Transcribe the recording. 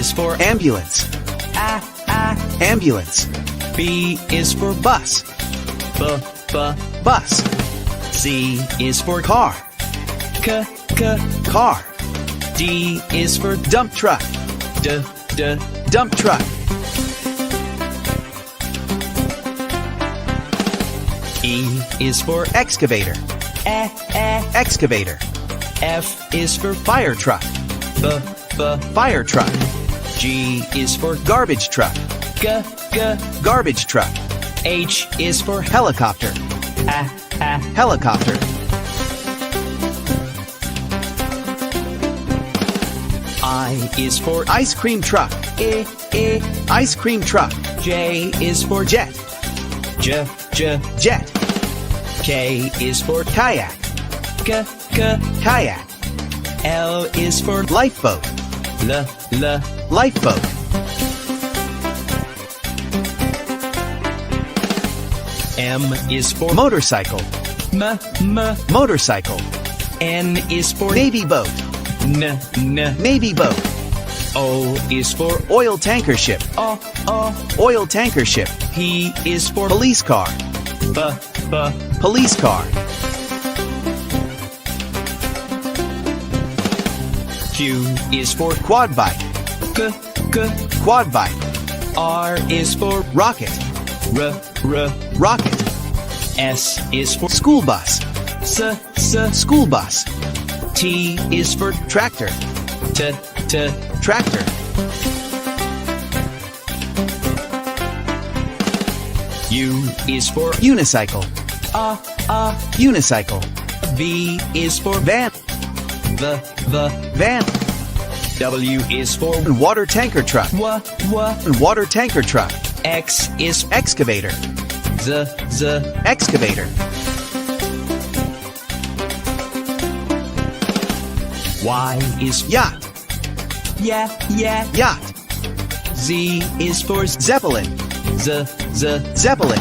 is for ambulance. Ambulance. B is for Bus. Bus. C is for Car. Car. D is for Dump truck. Dump truck. E is for Excavator. Excavator. F is for Fire truck. Fire truck. G is for Garbage truck. Garbage truck. H is for Helicopter. Helicopter. I is for Ice cream truck. Ice cream truck. J is for Jet. Jet. K is for Kayak. Kayak. L is for Lifeboat. Lifeboat. M is for Motorcycle. Motorcycle. N is for Navy boat. Navy boat. O is for Oil tanker ship. Oil tanker ship. P is for Police car. Police car. Q is for Quad bike. Quad bike. R is for Rocket. Rocket. S is for School bus. School bus. T is for Tractor. Tractor. U is for Unicycle. Unicycle. V is for Van. Van. W is for Water tanker truck. Water tanker truck. X is Excavator. Excavator. Y is Yacht. Yacht. Z is for Zeppelin. Zeppelin.